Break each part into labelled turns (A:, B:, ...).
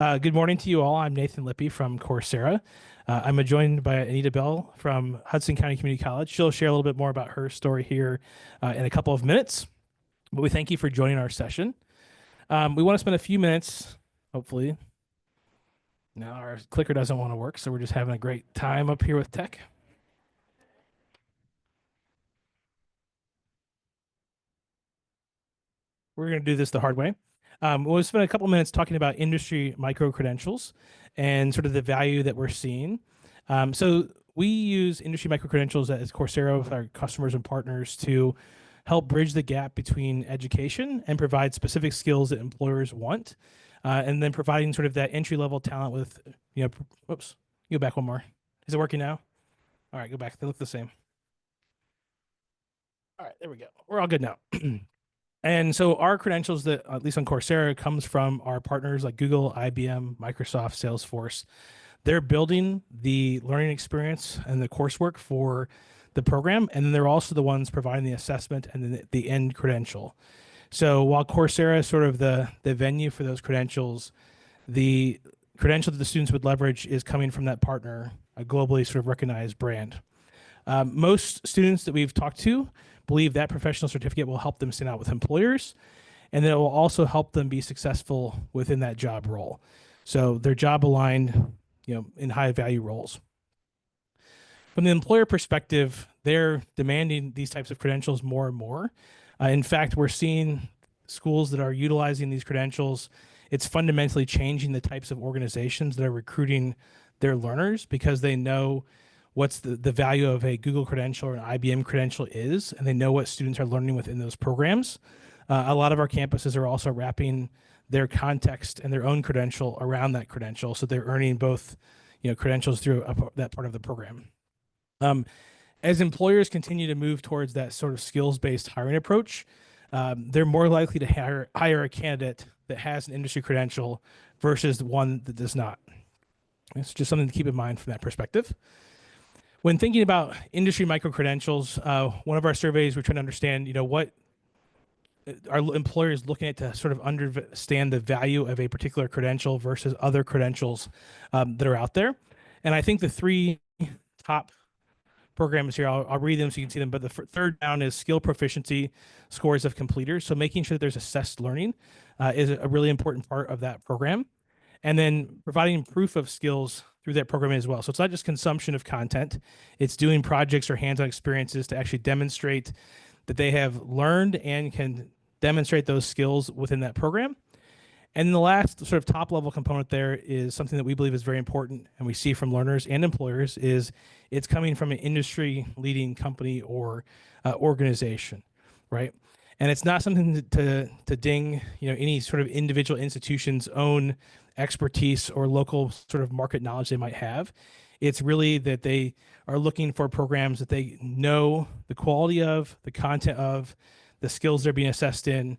A: Good morning to you all. I'm Nathan Lippy from Coursera. I'm joined by Anita Bell from Hudson County Community College. She'll share a little bit more about her story here in a couple of minutes, but we thank you for joining our session. We want to spend a few minutes, hopefully. Now our clicker doesn't want to work, so we're just having a great time up here with tech. We're going to do this the hard way. We'll spend a couple minutes talking about industry micro-credentials and sort of the value that we're seeing. So we use industry micro-credentials as Coursera with our customers and partners to help bridge the gap between education and provide specific skills that employers want, and then providing sort of that entry-level talent with, whoops, go back one more. Is it working now? All right, go back. They look the same. All right, there we go. We're all good now. And so our credentials that, at least on Coursera, comes from our partners like Google, IBM, Microsoft, Salesforce. They're building the learning experience and the coursework for the program, and then they're also the ones providing the assessment and the end credential. So while Coursera is sort of the venue for those credentials, the credential that the students would leverage is coming from that partner, a globally sort of recognized brand. Most students that we've talked to believe that professional certificate will help them stand out with employers, and that it will also help them be successful within that job role. So they're job aligned, in high value roles. From the employer perspective, they're demanding these types of credentials more and more. In fact, we're seeing schools that are utilizing these credentials. It's fundamentally changing the types of organizations that are recruiting their learners because they know what's the value of a Google credential or an IBM credential is, and they know what students are learning within those programs. A lot of our campuses are also wrapping their context and their own credential around that credential, so they're earning both, credentials through that part of the program. As employers continue to move towards that sort of skills-based hiring approach, they're more likely to hire a candidate that has an industry credential versus one that does not. It's just something to keep in mind from that perspective. When thinking about industry micro-credentials, one of our surveys, we're trying to understand, what are employers looking at to sort of understand the value of a particular credential versus other credentials that are out there. And I think the three top programs here, I'll read them so you can see them, but the third down is skill proficiency scores of completers. So making sure that there's assessed learning is a really important part of that program. And then providing proof of skills through that program as well. So it's not just consumption of content, it's doing projects or hands-on experiences to actually demonstrate that they have learned and can demonstrate those skills within that program. And then the last sort of top level component there is something that we believe is very important and we see from learners and employers is it's coming from an industry leading company or organization, right? And it's not something to ding, any sort of individual institution's own expertise or local sort of market knowledge they might have. It's really that they are looking for programs that they know the quality of, the content of, the skills they're being assessed in.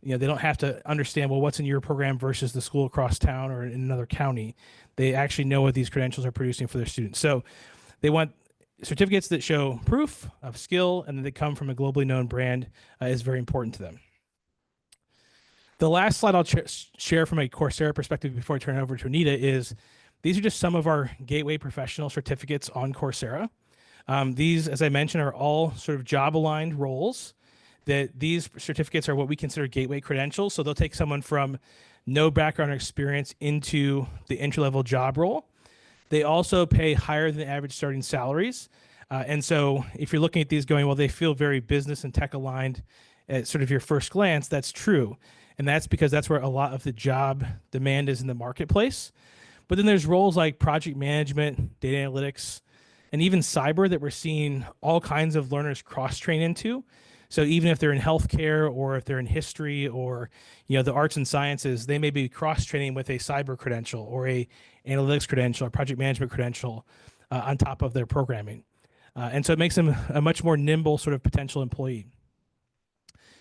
A: They don't have to understand, well, what's in your program versus the school across town or in another county. They actually know what these credentials are producing for their students. So they want certificates that show proof of skill and that they come from a globally known brand is very important to them. The last slide I'll share from a Coursera perspective before I turn it over to Anita is these are just some of our gateway professional certificates on Coursera. These, as I mentioned, are all sort of job aligned roles. That these certificates are what we consider gateway credentials. So they'll take someone from no background or experience into the entry-level job role. They also pay higher than average starting salaries. And so if you're looking at these going, well, they feel very business and tech aligned at sort of your first glance, that's true. And that's because that's where a lot of the job demand is in the marketplace. But then there's roles like project management, data analytics, and even cyber that we're seeing all kinds of learners cross-train into. So even if they're in healthcare or if they're in history or the arts and sciences, they may be cross-training with a cyber credential or a analytics credential or project management credential on top of their programming. And so it makes them a much more nimble sort of potential employee.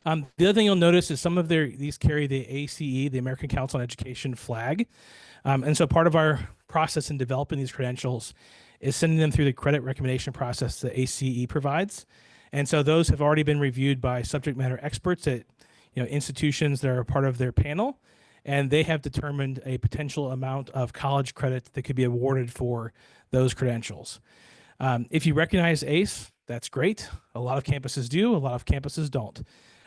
A: The other thing you'll notice is some of these carry the ACE, the American Council on Education flag. And so part of our process in developing these credentials is sending them through the credit recommendation process that ACE provides. And so those have already been reviewed by subject matter experts at institutions that are a part of their panel. and they have determined a potential amount of college credit that could be awarded for those credentials. If you recognize ACE, that's great. A lot of campuses do, a lot of campuses don't.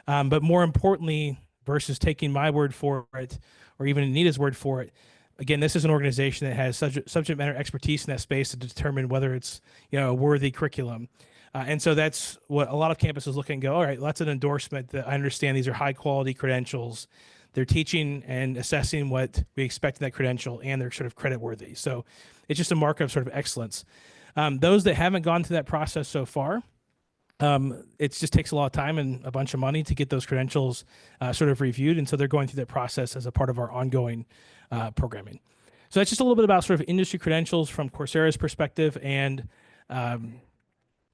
A: But more importantly, versus taking my word for it or even Anita's word for it, again, this is an organization that has subject matter expertise in that space to determine whether it's a worthy curriculum. And so that's what a lot of campuses look and go, all right, that's an endorsement that I understand these are high quality credentials. They're teaching and assessing what we expect in that credential, and they're sort of credit worthy. So it's just a mark of sort of excellence. Those that haven't gone through that process so far, it just takes a lot of time and a bunch of money to get those credentials sort of reviewed. And so they're going through that process as a part of our ongoing programming. So that's just a little bit about sort of industry credentials from Coursera's perspective, and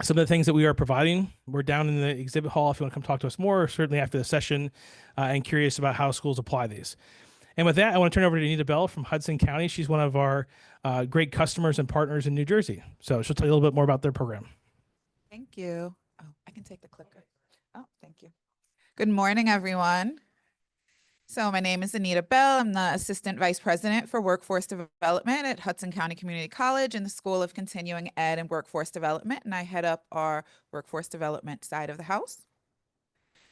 A: some of the things that we are providing. We're down in the exhibit hall if you want to come talk to us more, or certainly after the session, and curious about how schools apply these. And with that, I want to turn over to Anita Bell from Hudson County. She's one of our great customers and partners in New Jersey. So she'll tell you a little bit more about their program.
B: Thank you. Oh, I can take the clicker. Oh, thank you. Good morning, everyone. So my name is Anita Bell. I'm the Assistant Vice President for Workforce Development at Hudson County Community College in the School of Continuing Ed and Workforce Development, and I head up our workforce development side of the house.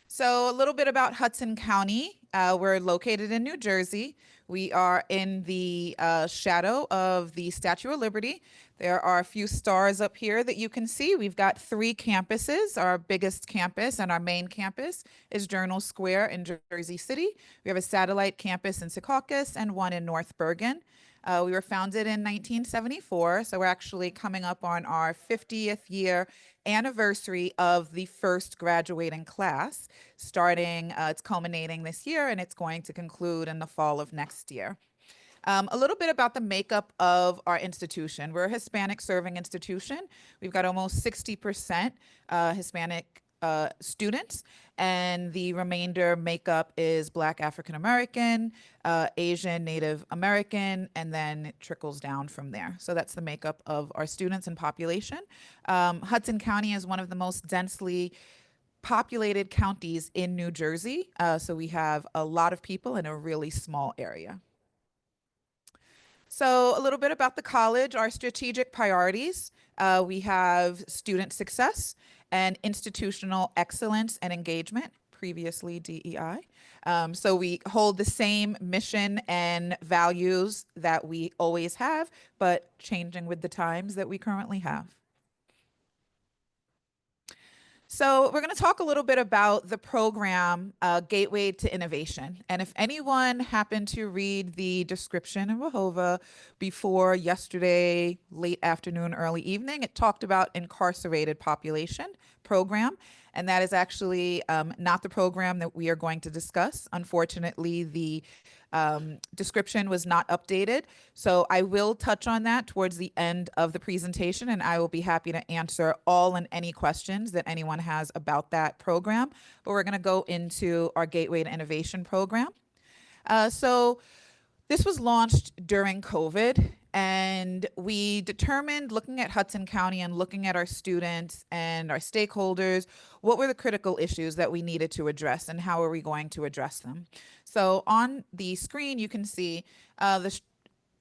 B: So a little bit about Hudson County. We're located in New Jersey. We are in the shadow of the Statue of Liberty. There are a few stars up here that you can see. We've got 3 campuses. Our biggest campus and our main campus is Journal Square in Jersey City. We have a satellite campus in Secaucus and one in North Bergen. We were founded in 1974, so we're actually coming up on our 50th year anniversary of the first graduating class, starting, it's culminating this year, and it's going to conclude in the fall of next year. A little bit about the makeup of our institution. We're a Hispanic serving institution. We've got almost 60% Hispanic students, and the remainder makeup is Black African American, Asian, Native American, and then it trickles down from there. So that's the makeup of our students and population. Hudson County is one of the most densely populated counties in New Jersey. So we have a lot of people in a really small area. So a little bit about the college, our strategic priorities. We have student success and institutional excellence and engagement, previously DEI. So we hold the same mission and values that we always have, but changing with the times that we currently have. So we're going to talk a little bit about the program, Gateway to Innovation. And if anyone happened to read the description in WAHOVA before yesterday, late afternoon, early evening, it talked about incarcerated population program. And that is actually not the program that we are going to discuss. Unfortunately, the description was not updated. So I will touch on that towards the end of the presentation, and I will be happy to answer all and any questions that anyone has about that program. But we're going to go into our Gateway to Innovation program. So this was launched during COVID, and we determined, looking at Hudson County and looking at our students and our stakeholders, what were the critical issues that we needed to address and how are we going to address them. So on the screen, you can see the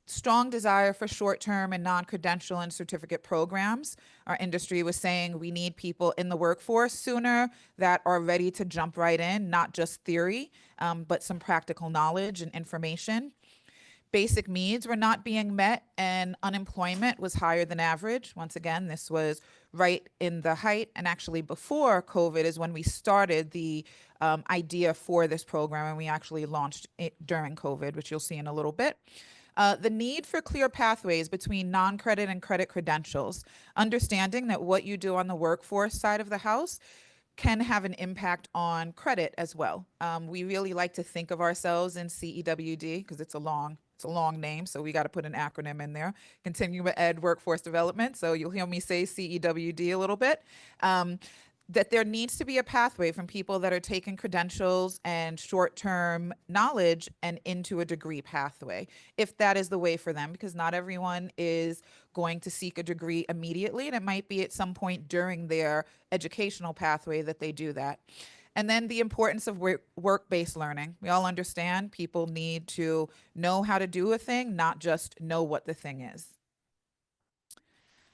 B: strong desire for short-term and non-credential and certificate programs. Our industry was saying we need people in the workforce sooner that are ready to jump right in, not just theory, but some practical knowledge and information. Basic needs were not being met, and unemployment was higher than average. Once again, this was right in the height, and actually before COVID is when we started the idea for this program, and we actually launched it during COVID, which you'll see in a little bit. The need for clear pathways between non-credit and credit credentials, understanding that what you do on the workforce side of the house can have an impact on credit as well. We really like to think of ourselves in CEWD because it's a long name, so we got to put an acronym in there. Continuing Ed Workforce Development. So you'll hear me say CEWD a little bit. That there needs to be a pathway from people that are taking credentials and short-term knowledge and into a degree pathway, if that is the way for them, because not everyone is going to seek a degree immediately, and it might be at some point during their educational pathway that they do that. And then the importance of work-based learning. We all understand people need to know how to do a thing, not just know what the thing is.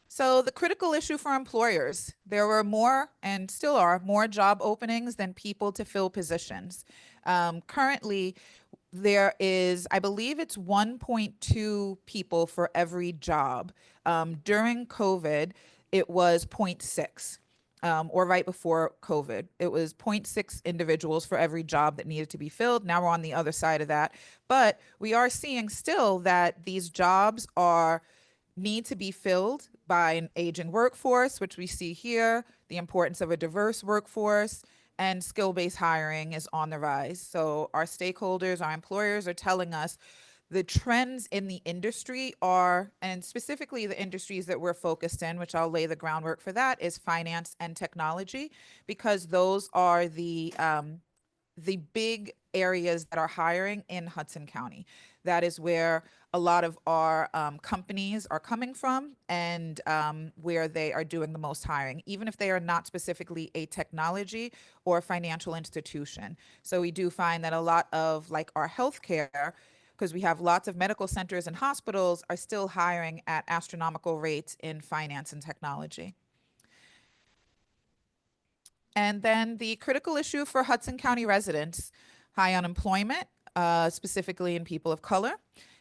B: So the critical issue for employers, there were more and still are more job openings than people to fill positions. Currently, there is, I believe it's 1.2 people for every job. During COVID, it was zero point 0.6. Or right before COVID, it was zero point 0.6 individuals for every job that needed to be filled. Now we're on the other side of that. But we are seeing still that these jobs are need to be filled by an aging workforce, which we see here, the importance of a diverse workforce, and skill-based hiring is on the rise. So our stakeholders, our employers are telling us the trends in the industry are, and specifically the industries that we're focused in, which I'll lay the groundwork for that, is finance and technology, because those are the big areas that are hiring in Hudson County. That is where a lot of our companies are coming from, and where they are doing the most hiring, even if they are not specifically a technology or financial institution. So we do find that a lot of like our healthcare, because we have lots of medical centers and hospitals, are still hiring at astronomical rates in finance and technology. And then the critical issue for Hudson County residents, high unemployment, specifically in people of color,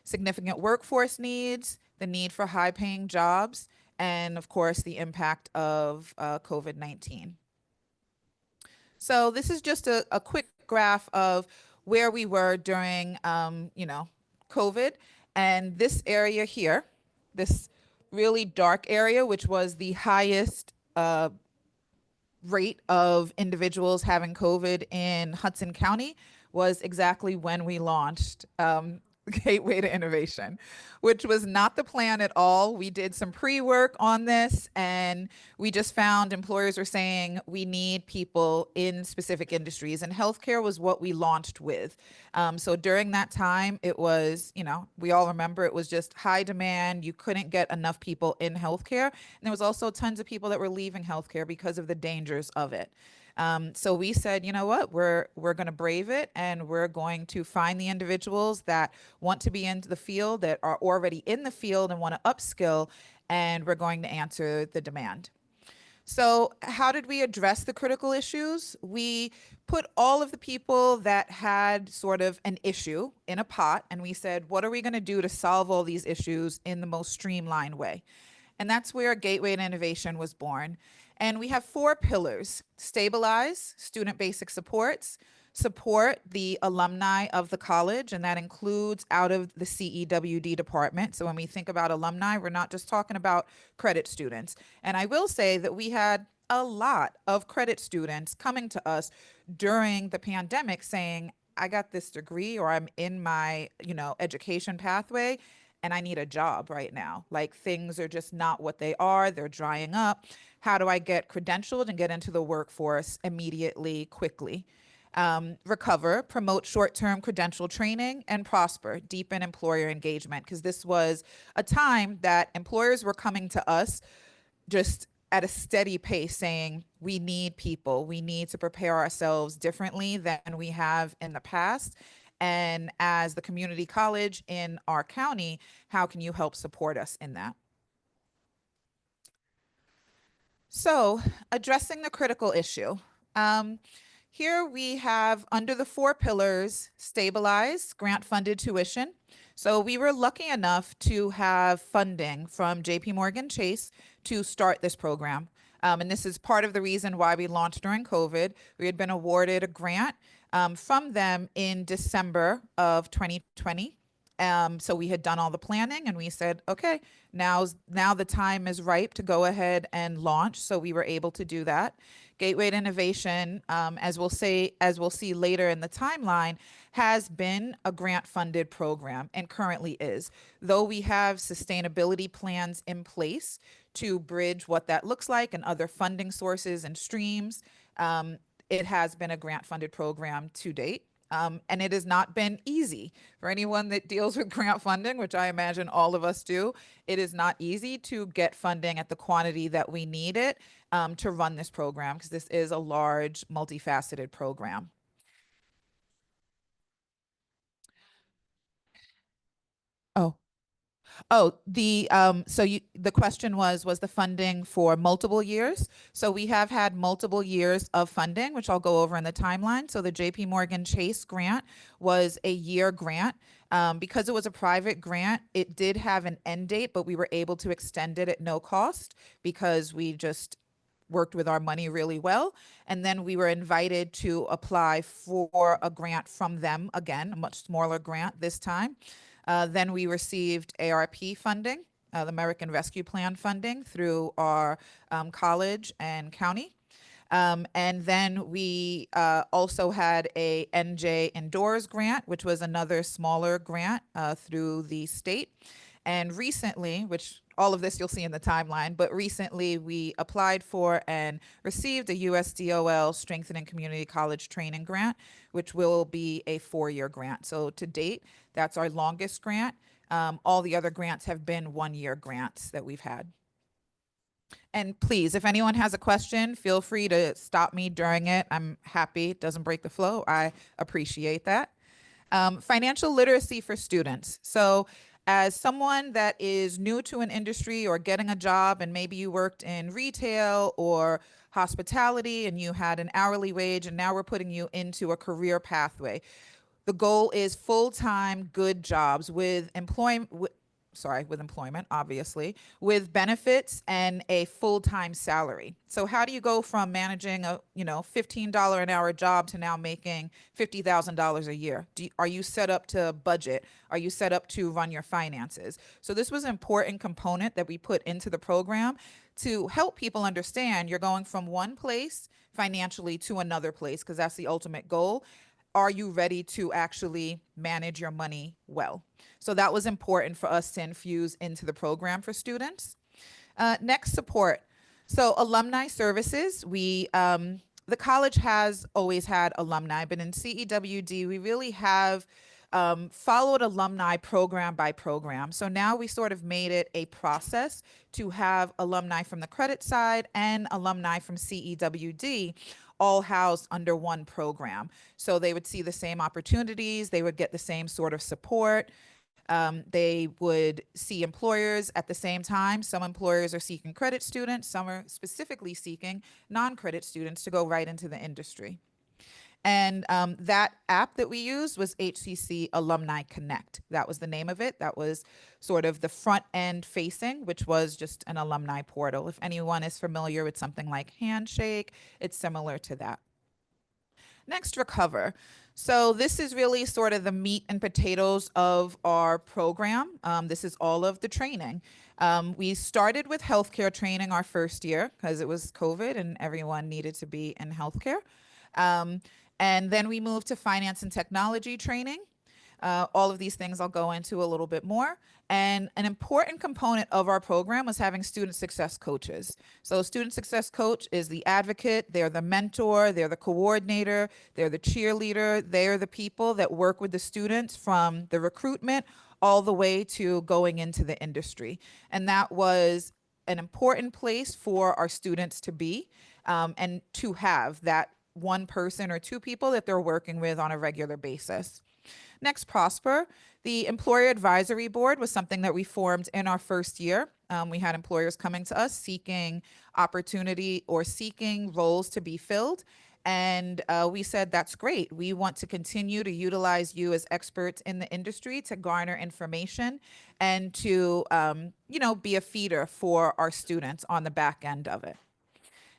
B: significant workforce needs, the need for high paying jobs, and of course, the impact of COVID-19. So this is just a quick graph of where we were during, COVID. And this area here, this really dark area, which was the highest rate of individuals having COVID in Hudson County, was exactly when we launched Gateway to Innovation, which was not the plan at all. We did some pre-work on this, and we just found employers were saying we need people in specific industries, and healthcare was what we launched with. So during that time, it was, we all remember it was just high demand. You couldn't get enough people in healthcare. And there was also tons of people that were leaving healthcare because of the dangers of it. So we said, you know what, we're going to brave it, and we're going to find the individuals that want to be into the field, that are already in the field and want to upskill, and we're going to answer the demand. So how did we address the critical issues? We put all of the people that had sort of an issue in a pot, and we said, what are we going to do to solve all these issues in the most streamlined way? And that's where Gateway to Innovation was born. And we have 4 pillars: stabilize student basic supports, support the alumni of the college, and that includes out of the CEWD department. So when we think about alumni, we're not just talking about credit students. And I will say that we had a lot of credit students coming to us during the pandemic saying, I got this degree, or I'm in my, education pathway, and I need a job right now. Like, things are just not what they are. They're drying up. How do I get credentialed and get into the workforce immediately, quickly? Recover, promote short-term credential training, and prosper, deepen employer engagement. Because this was a time that employers were coming to us just at a steady pace saying, we need people. We need to prepare ourselves differently than we have in the past. And as the community college in our county, how can you help support us in that? So, addressing the critical issue. Here we have, under the 4 pillars, stabilize, grant-funded tuition. So we were lucky enough to have funding from JP Morgan Chase to start this program. And this is part of the reason why we launched during COVID. We had been awarded a grant from them in December of 2020. So we had done all the planning, and we said, okay, now the time is ripe to go ahead and launch. So we were able to do that. Gateway to Innovation, as we'll see later in the timeline, has been a grant-funded program and currently is. Though we have sustainability plans in place to bridge what that looks like and other funding sources and streams, it has been a grant-funded program to date. And it has not been easy for anyone that deals with grant funding, which I imagine all of us do. It is not easy to get funding at the quantity that we need it to run this program, because this is a large, multifaceted program. Oh, the question was the funding for multiple years? So we have had multiple years of funding, which I'll go over in the timeline. So the JP Morgan Chase grant was a year grant. Because it was a private grant, it did have an end date, but we were able to extend it at no cost because we just worked with our money really well. And then we were invited to apply for a grant from them again, a much smaller grant this time. Then we received ARP funding, the American Rescue Plan funding through our college and county. And then we also had a NJ Indoors grant, which was another smaller grant through the state. And recently, which all of this you'll see in the timeline, but recently we applied for and received a USDOL Strengthening Community College Training Grant, which will be a 4-year grant. So to date, that's our longest grant. All the other grants have been 1-year grants that we've had. And please, if anyone has a question, feel free to stop me during it. I'm happy. It doesn't break the flow. I appreciate that. Financial literacy for students. So as someone that is new to an industry or getting a job, and maybe you worked in retail or hospitality and you had an hourly wage, and now we're putting you into a career pathway. The goal is full-time, good jobs with employment, obviously, with benefits and a full-time salary. So how do you go from managing a $15 an hour job to now making $50,000 a year? Are you set up to budget? Are you set up to run your finances? So this was an important component that we put into the program to help people understand you're going from one place financially to another place, because that's the ultimate goal. Are you ready to actually manage your money well? So that was important for us to infuse into the program for students. Next, support. So alumni services, the college has always had alumni, but in CEWD, we really have followed alumni program by program. So now we sort of made it a process to have alumni from the credit side and alumni from CEWD all housed under one program. So they would see the same opportunities, they would get the same sort of support. They would see employers at the same time. Some employers are seeking credit students, some are specifically seeking non-credit students to go right into the industry. And that app that we used was HCC Alumni Connect. That was the name of it. That was sort of the front end facing, which was just an alumni portal. If anyone is familiar with something like Handshake, it's similar to that. Next, Recover. So this is really sort of the meat and potatoes of our program. This is all of the training. We started with healthcare training our first year because it was COVID and everyone needed to be in healthcare. And then we moved to finance and technology training. All of these things I'll go into a little bit more. And an important component of our program was having student success coaches. So student success coach is the advocate, they're the mentor, they're the coordinator, they're the cheerleader, they're the people that work with the students from the recruitment all the way to going into the industry. And that was an important place for our students to be and to have that one person or two people that they're working with on a regular basis. Next, Prosper. The Employer Advisory Board was something that we formed in our first year. We had employers coming to us seeking opportunity or seeking roles to be filled. And we said, that's great. We want to continue to utilize you as experts in the industry to garner information and to, be a feeder for our students on the back end of it.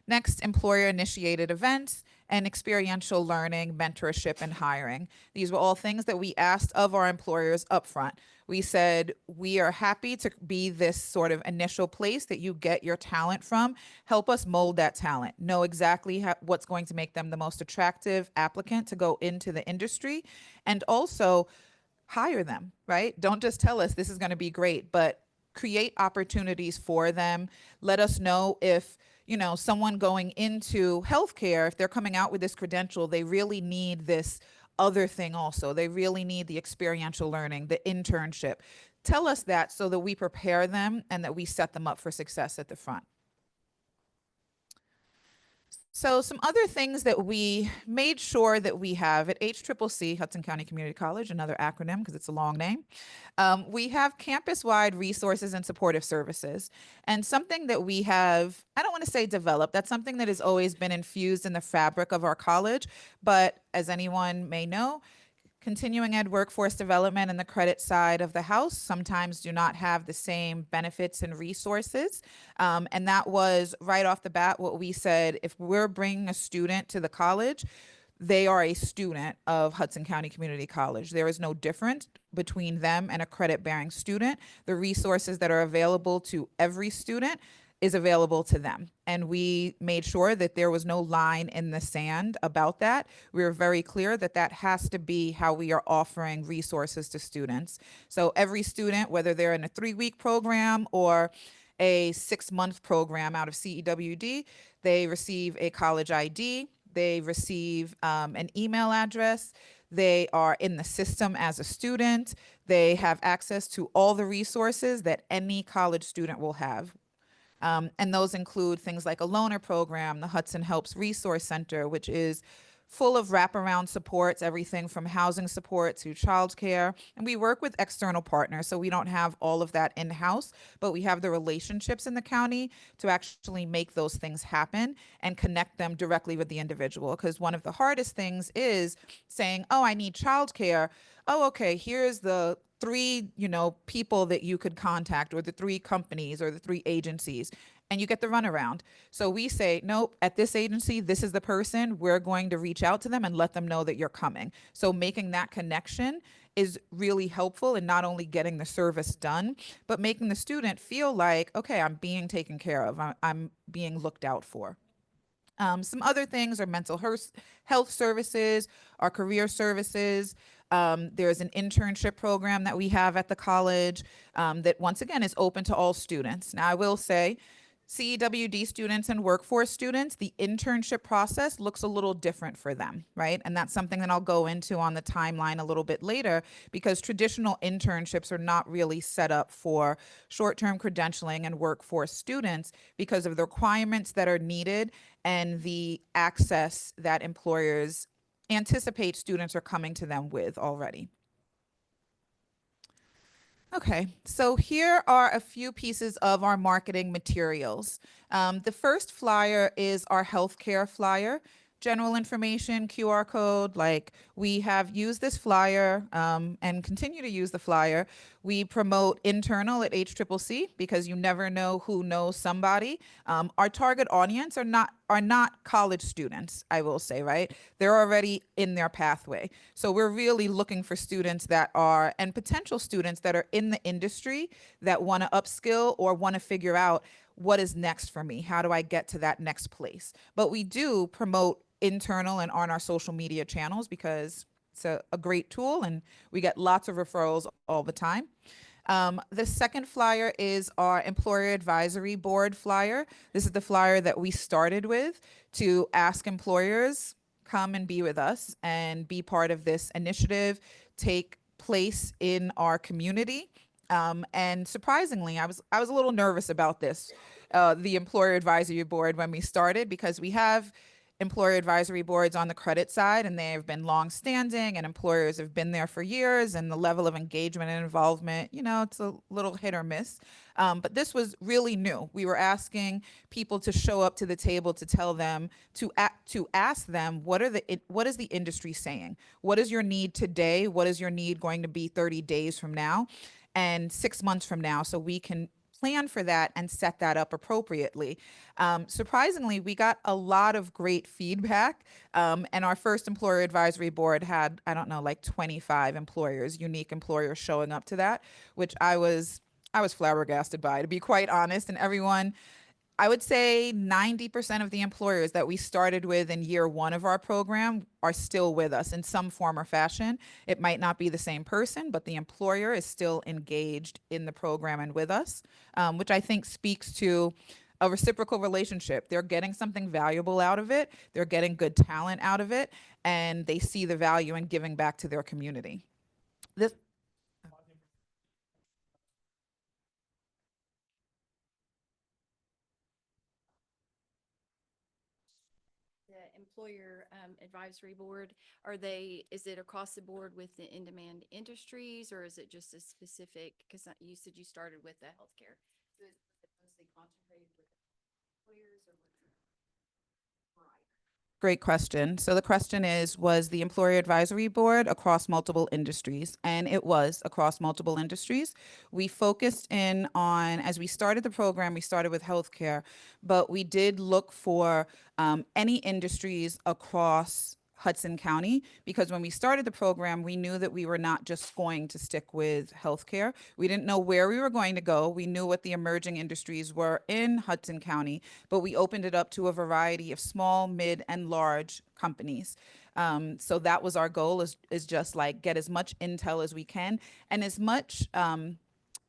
B: Next, employer-initiated events and experiential learning, mentorship, and hiring. These were all things that we asked of our employers upfront. We said, we are happy to be this sort of initial place that you get your talent from. Help us mold that talent. Know exactly what's going to make them the most attractive applicant to go into the industry, and also hire them, right? Don't just tell us this is going to be great, but create opportunities for them. Let us know if someone going into healthcare, if they're coming out with this credential, they really need this other thing also. They really need the experiential learning, the internship. Tell us that so that we prepare them and that we set them up for success at the front. So some other things that we made sure that we have at HCCC, Hudson County Community College, another acronym because it's a long name, we have campus-wide resources and supportive services. And something that we have, I don't want to say developed, that's something that has always been infused in the fabric of our college. But as anyone may know, continuing ed workforce development and the credit side of the house sometimes do not have the same benefits and resources. And that was right off the bat what we said: if we're bringing a student to the college, they are a student of Hudson County Community College. There is no difference between them and a credit bearing student. The resources that are available to every student is available to them. And we made sure that there was no line in the sand about that. We were very clear that that has to be how we are offering resources to students. So every student, whether they're in a 3-week program or a 6-month program out of CEWD, they receive a college ID, they receive an email address, they are in the system as a student, they have access to all the resources that any college student will have. And those include things like a loaner program, the Hudson Helps Resource Center, which is full of wraparound supports, everything from housing support to childcare. And we work with external partners, so we don't have all of that in-house, but we have the relationships in the county to actually make those things happen and connect them directly with the individual. Because one of the hardest things is saying, oh, I need childcare. Oh, okay, here's the 3, people that you could contact, or the 3 companies or the 3 agencies, and you get the runaround. So we say, nope, at this agency, this is the person. We're going to reach out to them and let them know that you're coming. So making that connection is really helpful in not only getting the service done, but making the student feel like, okay, I'm being taken care of. I'm being looked out for. Some other things are mental health services, our career services. There's an internship program that we have at the college that, once again, is open to all students. Now, I will say, CEWD students and workforce students, the internship process looks a little different for them, right? And that's something that I'll go into on the timeline a little bit later, because traditional internships are not really set up for short-term credentialing and workforce students because of the requirements that are needed and the access that employers anticipate students are coming to them with already. Okay, so here are a few pieces of our marketing materials. The first flyer is our healthcare flyer. General information, QR code, like we have used this flyer and continue to use the flyer. We promote internal at HCCC because you never know who knows somebody. Our target audience are not college students, I will say, right? They're already in their pathway. So we're really looking for students that are, and potential students that are in the industry that want to upskill or want to figure out what is next for me. How do I get to that next place? But we do promote internal and on our social media channels because it's a great tool and we get lots of referrals all the time. The second flyer is our employer advisory board flyer. This is the flyer that we started with to ask employers, come and be with us and be part of this initiative, take place in our community. And surprisingly, I was a little nervous about this, the employer advisory board, when we started, because we have employer advisory boards on the credit side and they have been long standing and employers have been there for years, and the level of engagement and involvement, it's a little hit or miss. But this was really new. We were asking people to show up to the table to tell them, to ask them, what is the industry saying? What is your need today? What is your need going to be 30 days from now and 6 months from now, so we can plan for that and set that up appropriately. Surprisingly, we got a lot of great feedback, and our first employer advisory board had, I don't know, like 25 employers, unique employers showing up to that, which I was flabbergasted by, to be quite honest. And everyone, I would say 90% of the employers that we started with in year 1 of our program are still with us in some form or fashion. It might not be the same person, but the employer is still engaged in the program and with us, which I think speaks to a reciprocal relationship. They're getting something valuable out of it. They're getting good talent out of it, and they see the value in giving back to their community. This
C: the employer advisory board, is it across the board with the in-demand industries, or is it just a specific, because you said you started with the healthcare. So is it mostly concentrated with employers or what's it?
B: Great question. So the question is, was the employer advisory board across multiple industries? And it was across multiple industries. We focused in on, as we started the program, we started with healthcare, but we did look for any industries across Hudson County, because when we started the program, we knew that we were not just going to stick with healthcare. We didn't know where we were going to go. We knew what the emerging industries were in Hudson County, but we opened it up to a variety of small, mid, and large companies. So that was our goal, is just like get as much intel as we can and as much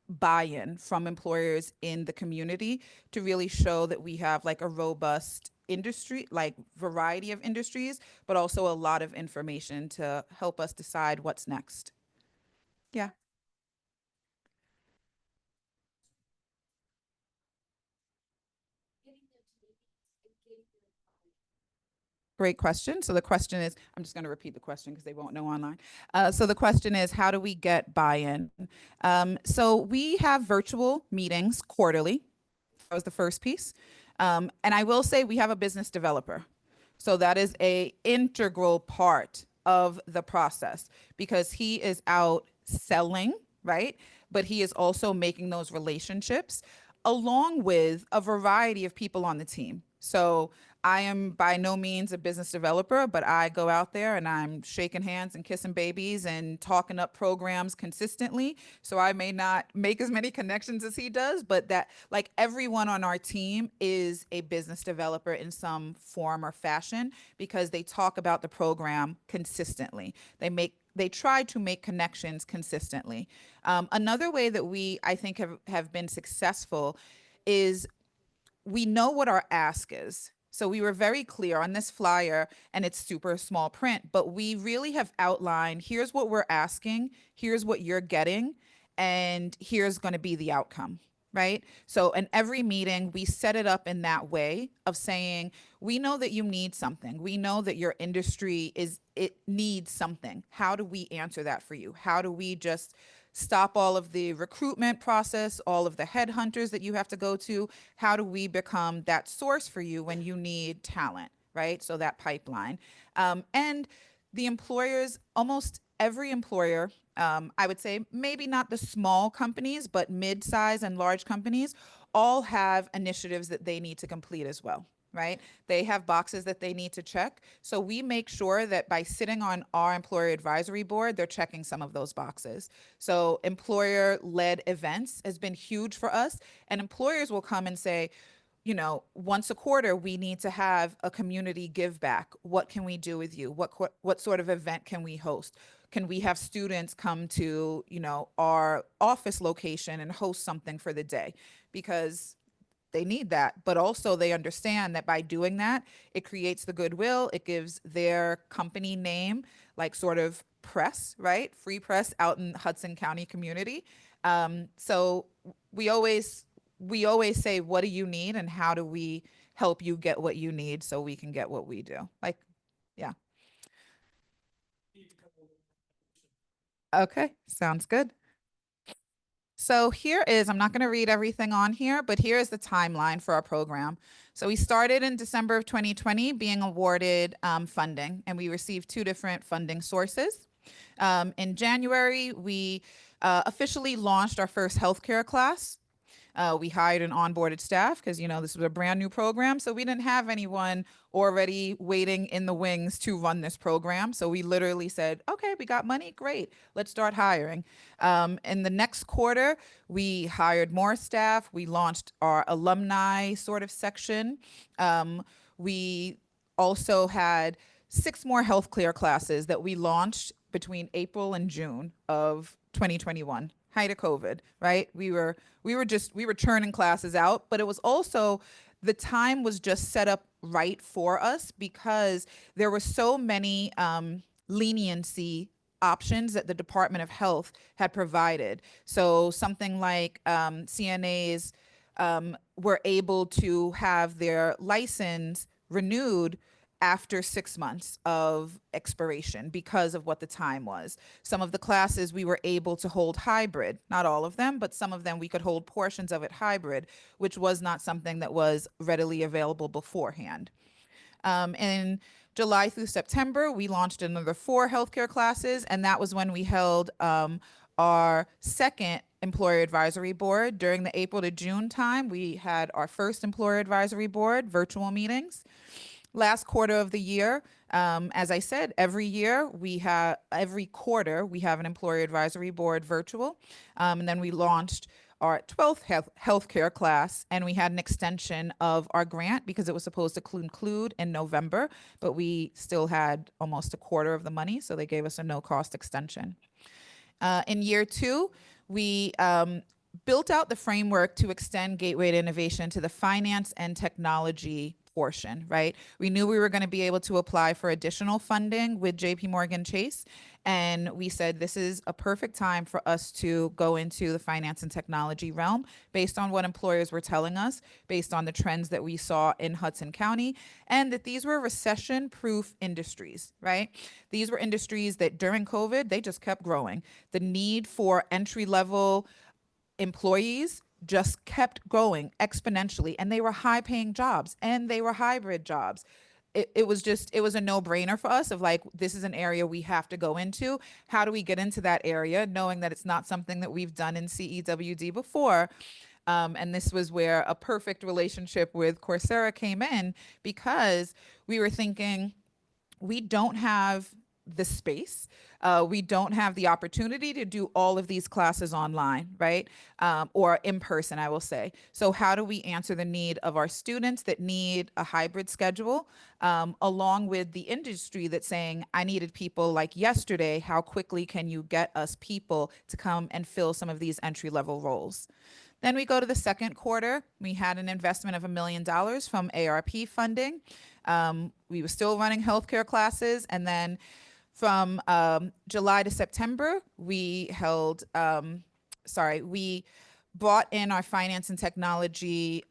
B: buy-in from employers in the community to really show that we have like a robust industry, like variety of industries, but also a lot of information to help us decide what's next. Yeah. Great question. So the question is, I'm just going to repeat the question because they won't know online. So the question is, how do we get buy-in? So we have virtual meetings quarterly. That was the first piece. And I will say we have a business developer. So that is a integral part of the process because he is out selling, right? But he is also making those relationships along with a variety of people on the team. So I am by no means a business developer, but I go out there and I'm shaking hands and kissing babies and talking up programs consistently. So I may not make as many connections as he does, but that like everyone on our team is a business developer in some form or fashion because they talk about the program consistently. They try to make connections consistently. Another way that I think, have been successful is we know what our ask is. So we were very clear on this flyer, and it's super small print, but we really have outlined, here's what we're asking, here's what you're getting, and here's going to be the outcome, right? So in every meeting, we set it up in that way of saying, we know that you need something. We know that your industry it needs something. How do we answer that for you? How do we just stop all of the recruitment process, all of the headhunters that you have to go to? How do we become that source for you when you need talent, right? So that pipeline. And the employers, almost every employer, I would say maybe not the small companies, but mid-size and large companies, all have initiatives that they need to complete as well. Right? They have boxes that they need to check. So we make sure that by sitting on our employer advisory board, they're checking some of those boxes. So employer-led events has been huge for us. And employers will come and say, once a quarter, we need to have a community give back. What can we do with you? What sort of event can we host? Can we have students come to, our office location and host something for the day? Because they need that, but also they understand that by doing that, it creates the goodwill. It gives their company name like sort of press, right? Free press out in Hudson County community. So we always say, what do you need and how do we help you get what you need so we can get what we do? Like, yeah. Okay, sounds good. So here is, I'm not going to read everything on here, but here is the timeline for our program. So we started in December of 2020 being awarded funding, and we received 2 different funding sources. In January, we officially launched our first healthcare class. We hired an onboarded staff because, this was a brand new program. So we didn't have anyone already waiting in the wings to run this program. So we literally said, okay, we got money. Great. Let's start hiring. In the next quarter, we hired more staff. We launched our alumni sort of section. We also had 6 more healthcare classes that we launched between April and June of 2021. height of COVID, right? We were churning classes out, but it was also the time was just set up right for us because there were so many leniency options that the Department of Health had provided. So something like CNAs were able to have their license renewed after 6 months of expiration because of what the time was. Some of the classes we were able to hold hybrid, not all of them, but some of them we could hold portions of it hybrid, which was not something that was readily available beforehand. In July through September, we launched another 4 healthcare classes, and that was when we held our second employer advisory board. During the April to June time, we had our first employer advisory board virtual meetings. Last quarter of the year, as I said, every quarter we have an employer advisory board virtual, and then we launched our 12th healthcare class, and we had an extension of our grant because it was supposed to conclude in November, but we still had almost a quarter of the money, so they gave us a no-cost extension. In year 2, we built out the framework to extend Gateway to Innovation to the finance and technology portion, right? We knew we were going to be able to apply for additional funding with JP Morgan Chase, and we said this is a perfect time for us to go into the finance and technology realm based on what employers were telling us, based on the trends that we saw in Hudson County, and that these were recession-proof industries, right? These were industries that during COVID, they just kept growing. The need for entry-level employees just kept growing exponentially, and they were high-paying jobs and they were hybrid jobs. It was a no-brainer for us of like, this is an area we have to go into. How do we get into that area, knowing that it's not something that we've done in CEWD before? And this was where a perfect relationship with Coursera came in, because we were thinking, we don't have the space. We don't have the opportunity to do all of these classes online, right? Or in person, I will say. So how do we answer the need of our students that need a hybrid schedule, along with the industry that's saying, I needed people like yesterday. How quickly can you get us people to come and fill some of these entry-level roles? Then we go to the second quarter. We had an investment of $1 million from ARP funding. We were still running healthcare classes, and then from July to September, we brought in our finance and technology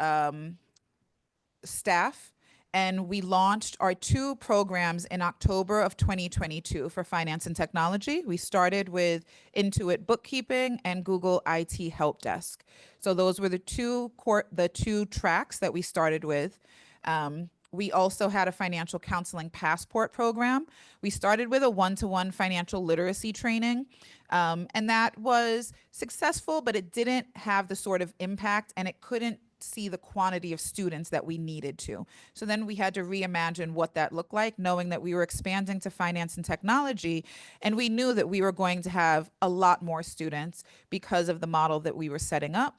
B: staff, and we launched our 2 programs in October of 2022 for finance and technology. We started with Intuit Bookkeeping and Google IT Help Desk. So those were the two tracks that we started with. We also had a financial counseling passport program. We started with a 1-to-1 financial literacy training, and that was successful, but it didn't have the sort of impact, and it couldn't see the quantity of students that we needed to. So then we had to reimagine what that looked like, knowing that we were expanding to finance and technology, and we knew that we were going to have a lot more students because of the model that we were setting up.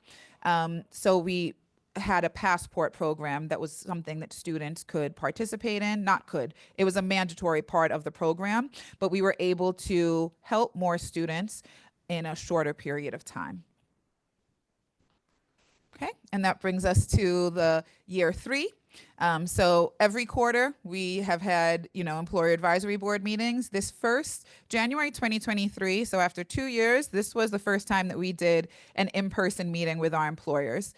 B: So we had a passport program that was something that students could participate in. Not could, it was a mandatory part of the program, but we were able to help more students in a shorter period of time. Okay, and that brings us to the year 3. So every quarter we have had, employer advisory board meetings. This first January 2023, so after 2 years, this was the first time that we did an in-person meeting with our employers.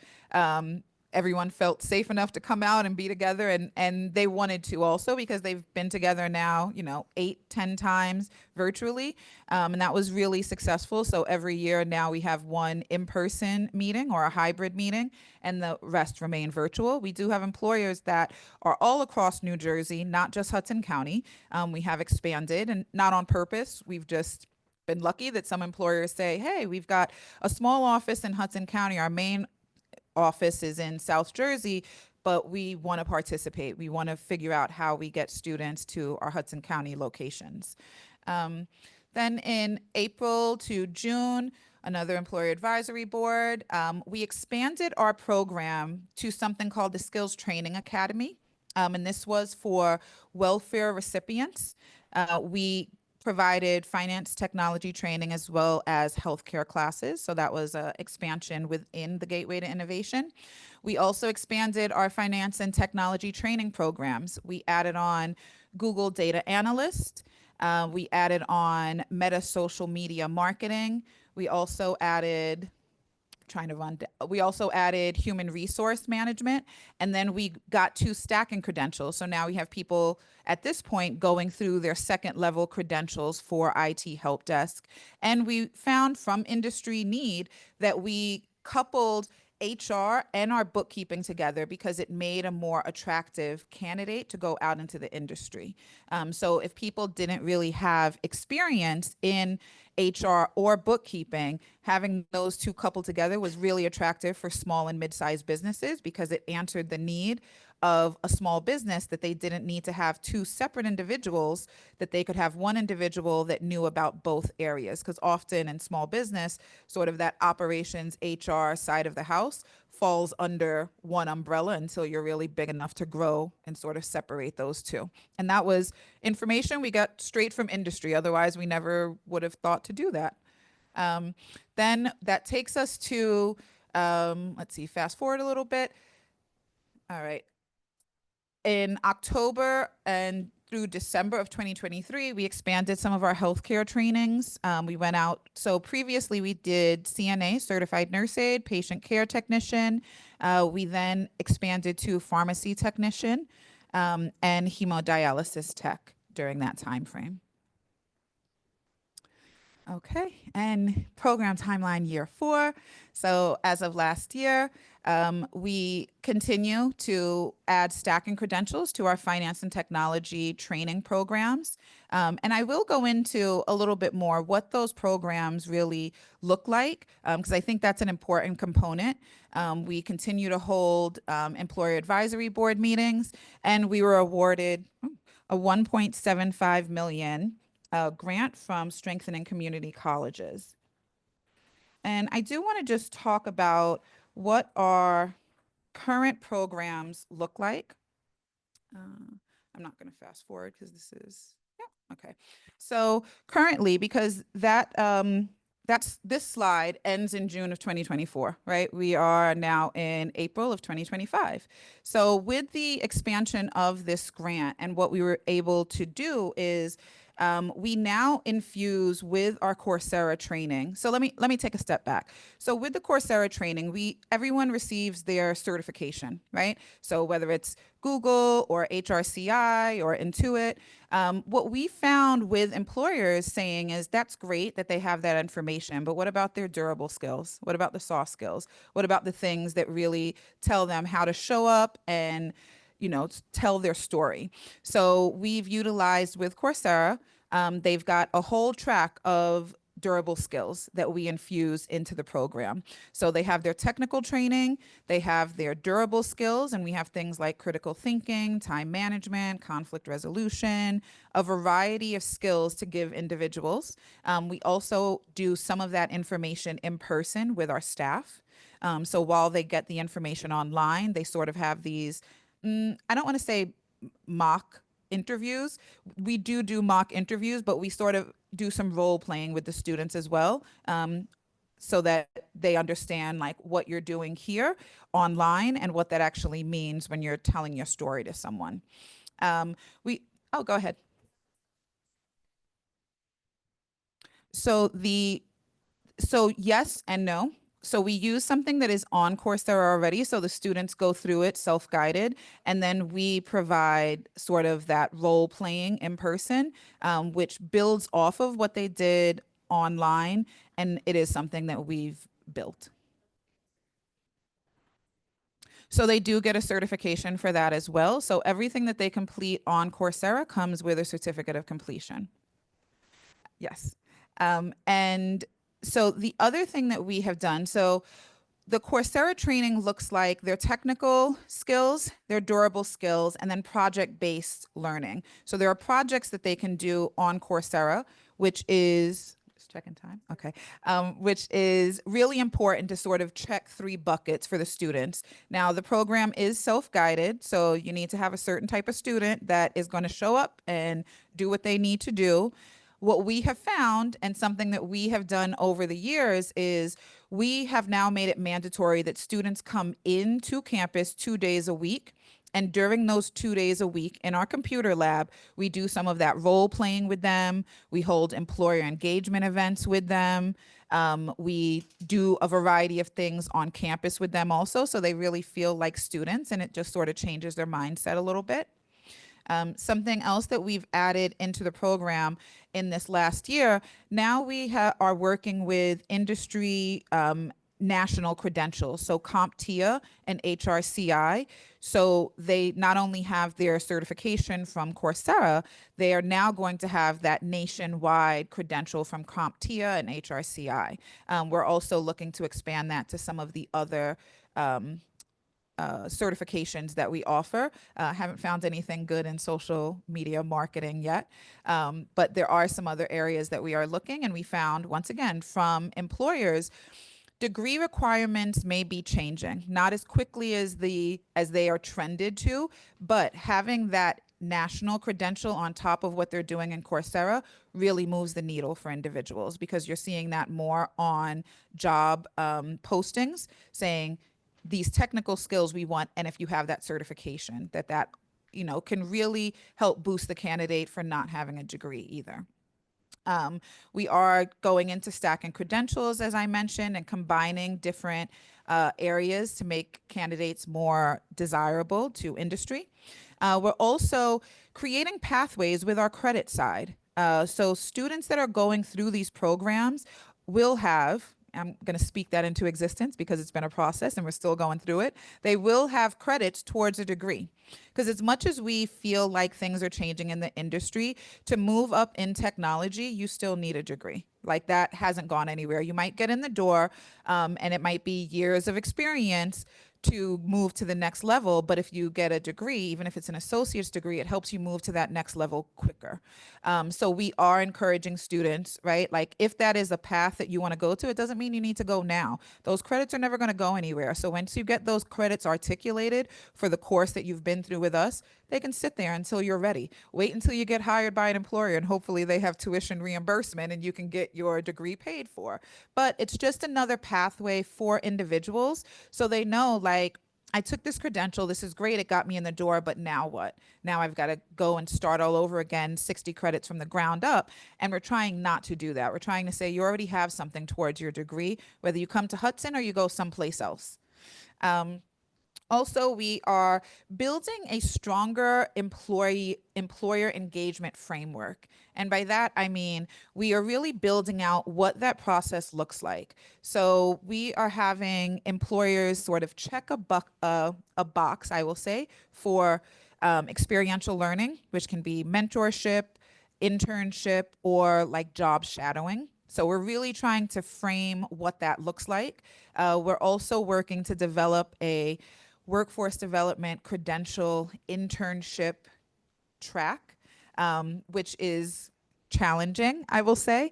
B: Everyone felt safe enough to come out and be together, and they wanted to also, because they've been together now, 8-10 times virtually, and that was really successful. So every year now we have one in-person meeting or a hybrid meeting, and the rest remain virtual. We do have employers that are all across New Jersey, not just Hudson County. We have expanded, and not on purpose. We've just been lucky that some employers say, hey, we've got a small office in Hudson County. Our main office is in South Jersey, but we want to participate. We want to figure out how we get students to our Hudson County locations. Then in April to June, another employer advisory board. We expanded our program to something called the Skills Training Academy, and this was for welfare recipients. We provided finance technology training as well as healthcare classes. So that was an expansion within the Gateway to Innovation. We also expanded our finance and technology training programs. We added on Google Data Analyst. We added on Meta social media marketing. We also added we also added human resource management, and then we got 2 stacking credentials. So now we have people at this point going through their second level credentials for IT help desk. And we found from industry need that we coupled HR and our bookkeeping together because it made a more attractive candidate to go out into the industry. So if people didn't really have experience in HR or bookkeeping, having those 2 coupled together was really attractive for small and mid-sized businesses because it answered the need of a small business that they didn't need to have 2 separate individuals, that they could have one individual that knew about both areas. Because often in small business, sort of that operations HR side of the house falls under one umbrella until you're really big enough to grow and sort of separate those 2. And that was information we got straight from industry. Otherwise, we never would have thought to do that. Then that takes us to, let's see, fast forward a little bit. All right. In October and through December of 2023, we expanded some of our healthcare trainings. We went out. So previously we did CNA, Certified Nurse Aide, Patient Care Technician. We then expanded to Pharmacy Technician and Hemodialysis Tech during that time frame. Okay, and program timeline year 4. So as of last year, we continue to add stacking credentials to our finance and technology training programs. And I will go into a little bit more what those programs really look like, because I think that's an important component. We continue to hold employer advisory board meetings, and we were awarded a $1.75 million grant from Strengthening Community Colleges. And I do want to just talk about what our current programs look like. I'm not going to fast forward because this is, yeah, okay. So currently, because that this slide ends in June of 2024, right? We are now in April of 2025. So with the expansion of this grant and what we were able to do is we now infuse with our Coursera training. So let me take a step back. So with the Coursera training, everyone receives their certification, right? So whether it's Google or HRCI or Intuit, what we found with employers saying is that's great that they have that information, but what about their durable skills? What about the soft skills? What about the things that really tell them how to show up and tell their story? So we've utilized with Coursera, they've got a whole track of durable skills that we infuse into the program. So they have their technical training, they have their durable skills, and we have things like critical thinking, time management, conflict resolution, a variety of skills to give individuals. We also do some of that information in person with our staff. So while they get the information online, they sort of have these, I don't want to say mock interviews. We do mock interviews, but we sort of do some role playing with the students as well, so that they understand like what you're doing here online and what that actually means when you're telling your story to someone. Oh, go ahead. So yes and no. So we use something that is on Coursera already. So the students go through it self-guided, and then we provide sort of that role playing in person, which builds off of what they did online. And it is something that we've built. So they do get a certification for that as well. So everything that they complete on Coursera comes with a certificate of completion. Yes. And so the other thing that we have done, so the Coursera training looks like their technical skills, their durable skills, and then project-based learning. So there are projects that they can do on Coursera, which is, just checking time, okay, which is really important to sort of check 3 buckets for the students. Now, the program is self-guided, so you need to have a certain type of student that is going to show up and do what they need to do. what we have found, and something that we have done over the years, is we have now made it mandatory that students come into campus 2 days a week. And during those 2 days a week in our computer lab, we do some of that role playing with them. We hold employer engagement events with them. We do a variety of things on campus with them also, so they really feel like students, and it just sort of changes their mindset a little bit. Something else that we've added into the program in this last year, now we are working with industry national credentials, so CompTIA and HRCI. So they not only have their certification from Coursera, they are now going to have that nationwide credential from CompTIA and HRCI. We're also looking to expand that to some of the other certifications that we offer. Haven't found anything good in social media marketing yet, but there are some other areas that we are looking, and we found, once again, from employers, degree requirements may be changing, not as quickly as they are trended to, but having that national credential on top of what they're doing in Coursera really moves the needle for individuals, because you're seeing that more on job postings saying these technical skills we want, and if you have that certification, that can really help boost the candidate for not having a degree either. We are going into stacking credentials, as I mentioned, and combining different areas to make candidates more desirable to industry. We're also creating pathways with our credit side. So students that are going through these programs will have, I'm going to speak that into existence because it's been a process and we're still going through it. They will have credits towards a degree. Because as much as we feel like things are changing in the industry, to move up in technology, you still need a degree. Like, that hasn't gone anywhere. You might get in the door, and it might be years of experience to move to the next level. But if you get a degree, even if it's an associate's degree, it helps you move to that next level quicker. So we are encouraging students, right? Like, if that is a path that you want to go to, it doesn't mean you need to go now. Those credits are never going to go anywhere. So once you get those credits articulated for the course that you've been through with us, they can sit there until you're ready. Wait until you get hired by an employer, and hopefully they have tuition reimbursement and you can get your degree paid for. But it's just another pathway for individuals, so they know, like, I took this credential, this is great, it got me in the door, but now what? Now I've got to go and start all over again, 60 credits from the ground up. And we're trying not to do that. We're trying to say you already have something towards your degree, whether you come to Hudson or you go someplace else. Also, we are building a stronger employer engagement framework. And by that, I mean, we are really building out what that process looks like. So we are having employers sort of check a box, I will say, for experiential learning, which can be mentorship, internship, or like job shadowing. So we're really trying to frame what that looks like. We're also working to develop a workforce development credential internship track, which is challenging, I will say,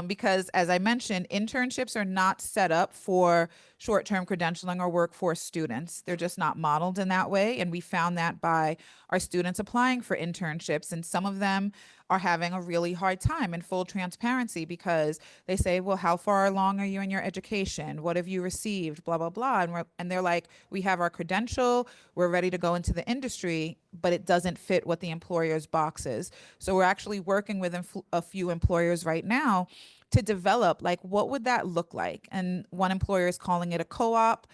B: because, as I mentioned, internships are not set up for short-term credentialing or workforce students. They're just not modeled in that way. And we found that by our students applying for internships, and some of them are having a really hard time, in full transparency, because they say, well, how far along are you in your education? What have you received? Blah, blah, blah. And they're like, we have our credential, we're ready to go into the industry, but it doesn't fit what the employer's box is. So we're actually working with a few employers right now to develop, like, what would that look like? And one employer is calling it a co-op.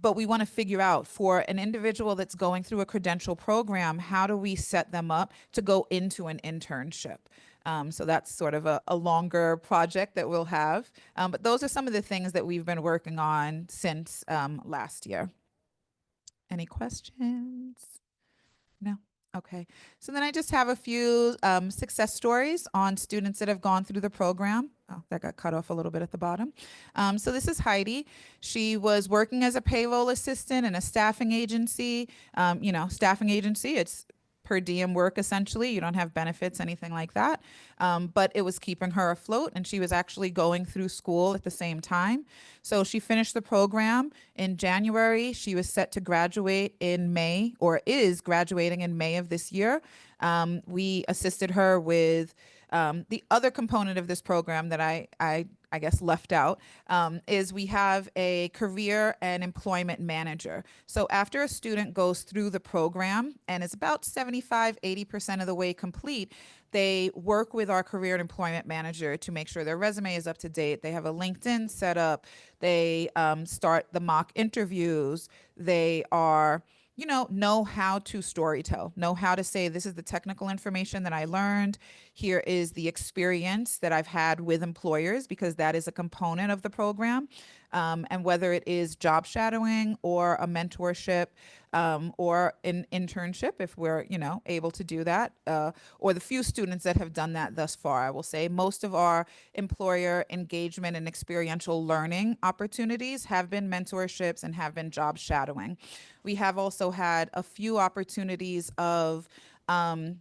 B: But we want to figure out, for an individual that's going through a credential program, how do we set them up to go into an internship? So that's sort of a longer project that we'll have. But those are some of the things that we've been working on since last year. Any questions? No? Okay. So then I just have a few success stories on students that have gone through the program. Oh, that got cut off a little bit at the bottom. So this is Heidi. She was working as a payroll assistant in a staffing agency. Staffing agency, it's per diem work essentially. You don't have benefits, anything like that. But it was keeping her afloat, and she was actually going through school at the same time. So she finished the program in January. She was set to graduate in May, or is graduating in May of this year. We assisted her with the other component of this program that I guess left out is we have a career and employment manager. So after a student goes through the program and is about 75–80% of the way complete, they work with our career and employment manager to make sure their resume is up to date. They have a LinkedIn set up. They start the mock interviews. They are know how to storytell, know how to say, this is the technical information that I learned. Here is the experience that I've had with employers, because that is a component of the program. And whether it is job shadowing or a mentorship or an internship, if we're, able to do that, or the few students that have done that thus far, I will say most of our employer engagement and experiential learning opportunities have been mentorships and have been job shadowing. We have also had a few opportunities of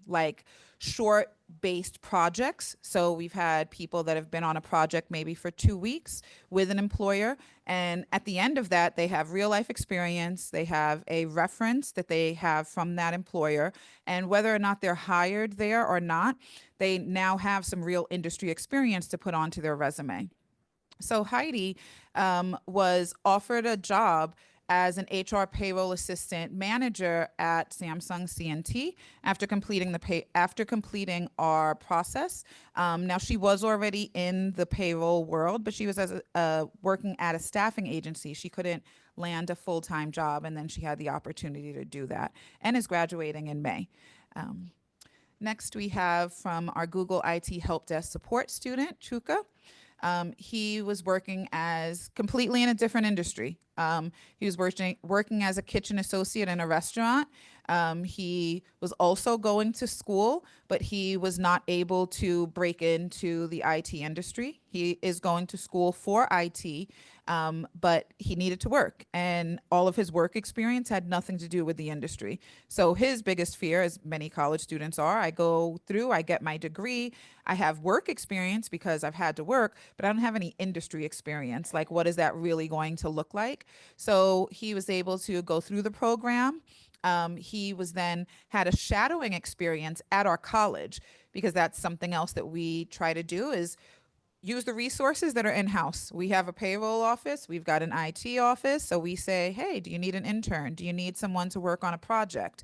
B: like short based projects. So we've had people that have been on a project maybe for 2 weeks with an employer. And at the end of that, they have real life experience. They have a reference that they have from that employer. And whether or not they're hired there or not, they now have some real industry experience to put onto their resume. So Heidi was offered a job as an HR payroll assistant manager at Samsung C&T after completing our process. Now she was already in the payroll world, but she was working at a staffing agency. She couldn't land a full-time job, and then she had the opportunity to do that, and is graduating in May. Next, we have from our Google IT Help Desk support student, Chuka. He was working as completely in a different industry. He was working as a kitchen associate in a restaurant. He was also going to school, but he was not able to break into the IT industry. He is going to school for IT, but he needed to work, and all of his work experience had nothing to do with the industry. So his biggest fear, as many college students are, I go through, I get my degree, I have work experience because I've had to work, but I don't have any industry experience. Like, what is that really going to look like? So he was able to go through the program. He was then had a shadowing experience at our college, because that's something else that we try to do is use the resources that are in-house. We have a payroll office, we've got an IT office. So we say, hey, do you need an intern? Do you need someone to work on a project?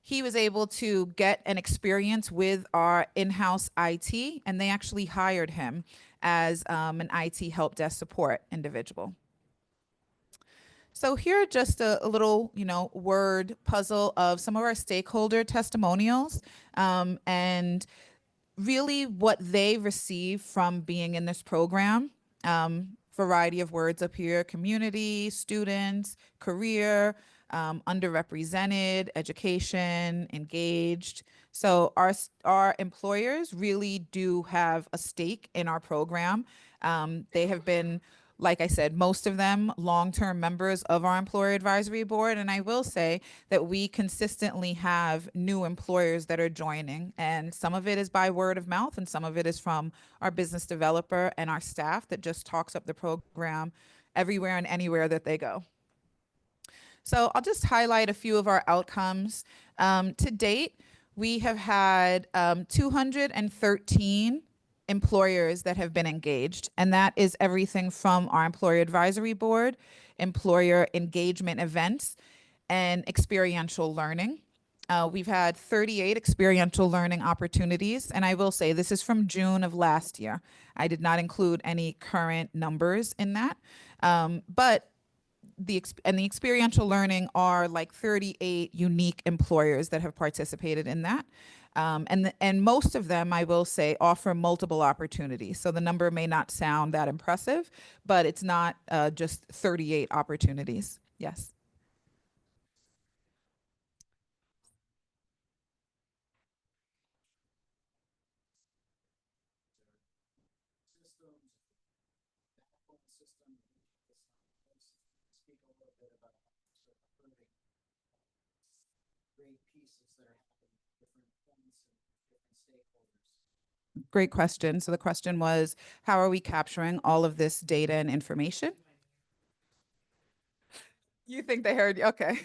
B: He was able to get an experience with our in-house IT, and they actually hired him as an IT help desk support individual. So here are just a little, word puzzle of some of our stakeholder testimonials, and really what they receive from being in this program. Variety of words up here: community, students, career, underrepresented, education, engaged. So our employers really do have a stake in our program. They have been, like I said, most of them long-term members of our employer advisory board. And I will say that we consistently have new employers that are joining. And some of it is by word of mouth, and some of it is from our business developer and our staff that just talks up the program everywhere and anywhere that they go. So I'll just highlight a few of our outcomes. To date, we have had 213 employers that have been engaged, and that is everything from our employer advisory board, employer engagement events, and experiential learning. We've had 38 experiential learning opportunities, and I will say this is from June of last year. I did not include any current numbers in that, but the experiential learning are like 38 unique employers that have participated in that. And most of them, I will say, offer multiple opportunities. So the number may not sound that impressive, but it's not just 38 opportunities. Yes.
D: Speak a little bit about sort of great pieces that are happening
B: Great question. So the question was, how are we capturing all of this data and information? You think they heard you? Okay.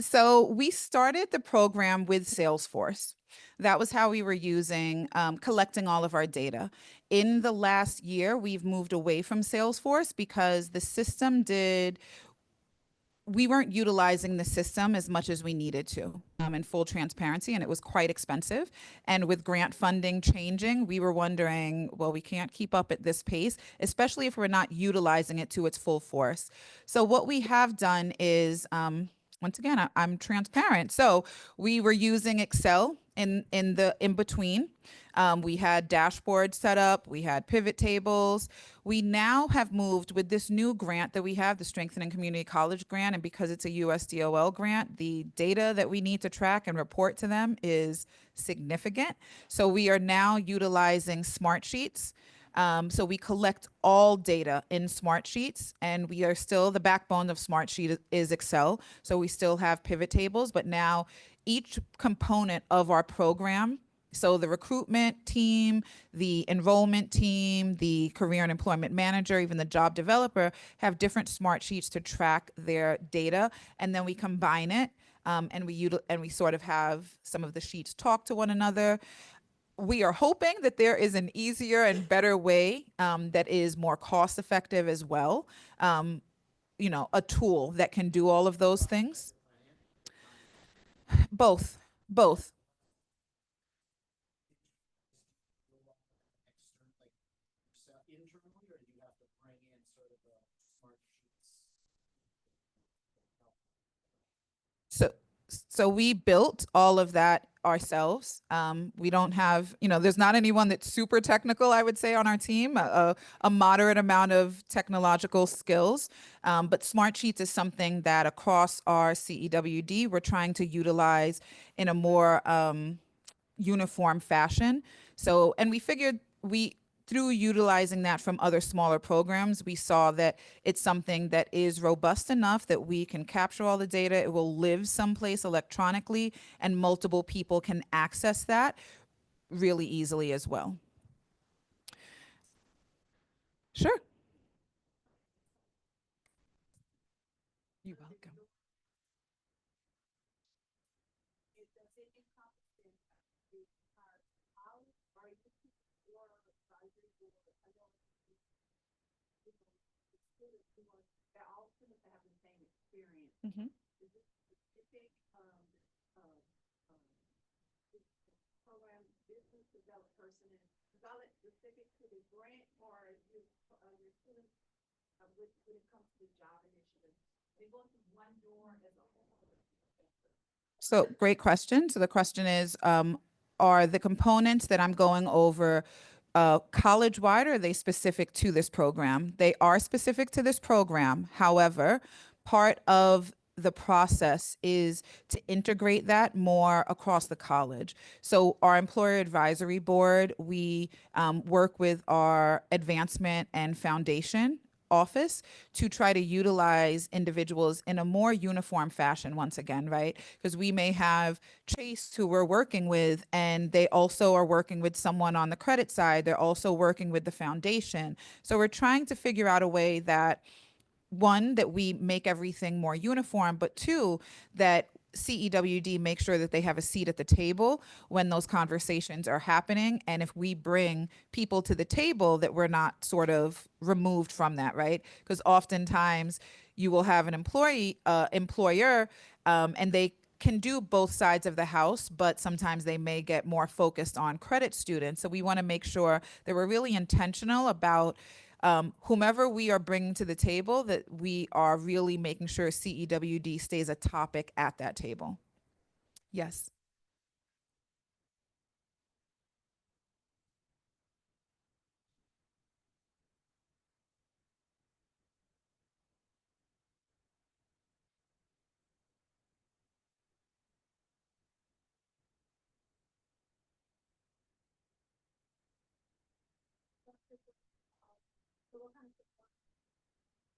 B: So we started the program with Salesforce. That was how we were using, collecting all of our data. In the last year, we've moved away from Salesforce because the system we weren't utilizing the system as much as we needed to, in full transparency, and it was quite expensive. And with grant funding changing, we were wondering, well, we can't keep up at this pace, especially if we're not utilizing it to its full force. So what we have done is, once again, I'm transparent. So we were using Excel in the in between. We had dashboards set up. We had pivot tables. We now have moved with this new grant that we have, the Strengthening Community College grant, and because it's a USDOL grant, the data that we need to track and report to them is significant. So we are now utilizing smart sheets. So we collect all data in smart sheets, and we are still, the backbone of smart sheet is Excel. So we still have pivot tables, but now each component of our program, so the recruitment team, the enrollment team, the career and employment manager, even the job developer, have different smart sheets to track their data, and then we combine it, and we sort of have some of the sheets talk to one another. We are hoping that there is an easier and better way, that is more cost effective as well. A tool that can do all of those things. Both, both. So, so we built all of that ourselves. We don't have, there's not anyone that's super technical, I would say, on our team, a moderate amount of technological skills. But Smartsheets is something that across our CEWD, we're trying to utilize in a more uniform fashion. So, and we figured through utilizing that from other smaller programs, we saw that it's something that is robust enough that we can capture all the data. It will live someplace electronically, and multiple people can access that really easily as well. Sure. You're welcome. Mhm. So great question. So the question is, are the components that I'm going over college-wide, or are they specific to this program? They are specific to this program. However, part of the process is to integrate that more across the college. So our employer advisory board, we work with our advancement and foundation office to try to utilize individuals in a more uniform fashion once again, right? Because we may have Chase who we're working with, and they also are working with someone on the credit side. They're also working with the foundation. So we're trying to figure out a way that, one, that we make everything more uniform, but two, that CEWD make sure that they have a seat at the table when those conversations are happening. And if we bring people to the table, that we're not sort of removed from that, right? Because oftentimes you will have an employer, and they can do both sides of the house, but sometimes they may get more focused on credit students. So we want to make sure that we're really intentional about whomever we are bringing to the table, that we are really making sure CEWD stays a topic at that table. Yes.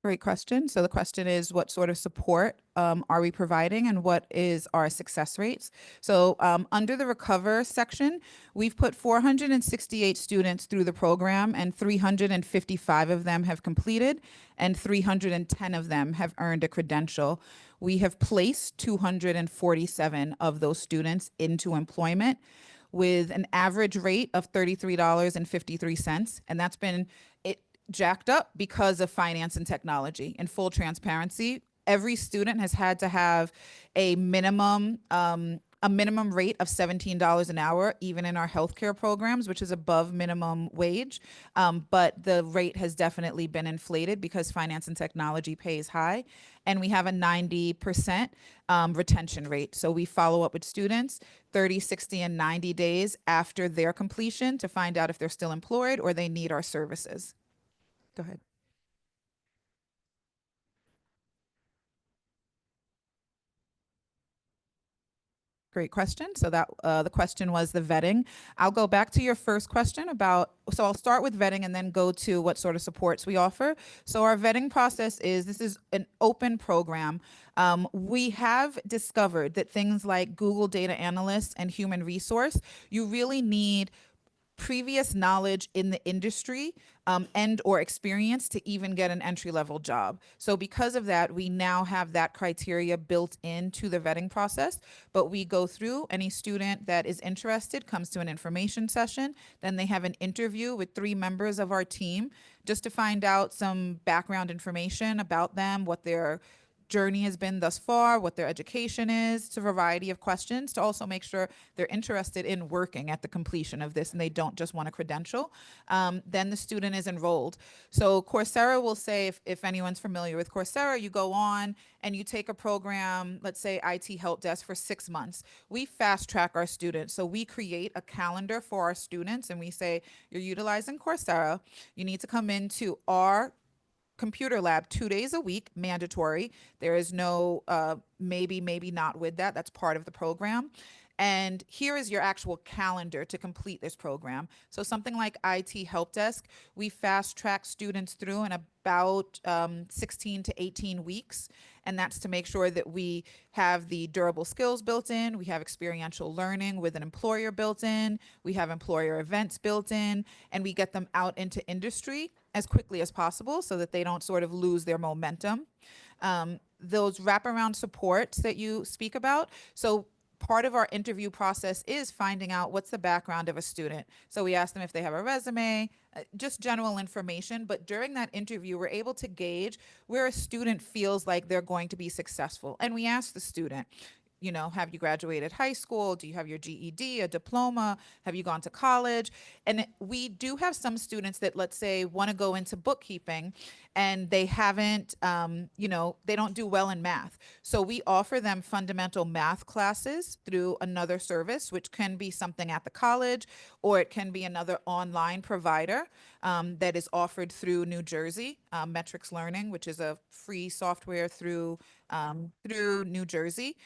B: Great question. So the question is, what sort of support are we providing and what is our success rates? So under the Recover section, we've put 468 students through the program and 355 of them have completed and 310 of them have earned a credential. We have placed 247 of those students into employment with an average rate of $33.53. And that's been jacked up because of finance and technology. In full transparency, every student has had to have a minimum rate of $17 an hour, even in our healthcare programs, which is above minimum wage. But the rate has definitely been inflated because finance and technology pays high. And we have a 90% retention rate. So we follow up with students 30, 60, and 90 days after their completion to find out if they're still employed or they need our services. Go ahead. Great question. So that the question was the vetting. I'll go back to your first question about, so I'll start with vetting and then go to what sort of supports we offer. So our vetting process is, this is an open program. We have discovered that things like Google data analysts and human resource, you really need previous knowledge in the industry and or experience to even get an entry-level job. So because of that, we now have that criteria built into the vetting process, but we go through any student that is interested, comes to an information session, then they have an interview with 3 members of our team just to find out some background information about them, what their journey has been thus far, what their education is, to a variety of questions to also make sure they're interested in working at the completion of this and they don't just want a credential. Then the student is enrolled. So Coursera will say, if anyone's familiar with Coursera, you go on and you take a program, let's say IT Help Desk for 6 months. We fast track our students. So we create a calendar for our students and we say, you're utilizing Coursera. You need to come into our computer lab 2 days a week, mandatory. There is no maybe not with that. That's part of the program. And here is your actual calendar to complete this program. So something like IT Help Desk, we fast track students through in about 16 to 18 weeks. And that's to make sure that we have the durable skills built in, we have experiential learning with an employer built in, we have employer events built in, and we get them out into industry as quickly as possible so that they don't sort of lose their momentum. Those wraparound supports that you speak about, so part of our interview process is finding out what's the background of a student. So we ask them if they have a resume, just general information. But during that interview, we're able to gauge where a student feels like they're going to be successful. And we ask the student, you know, have you graduated high school? Do you have your GED, a diploma? Have you gone to college? And we do have some students that, let's say, want to go into bookkeeping and they haven't, you know, they don't do well in math. So we offer them fundamental math classes through another service, which can be something at the college, or it can be another online provider that is offered through New Jersey, Metrics Learning, which is a free software through New Jersey.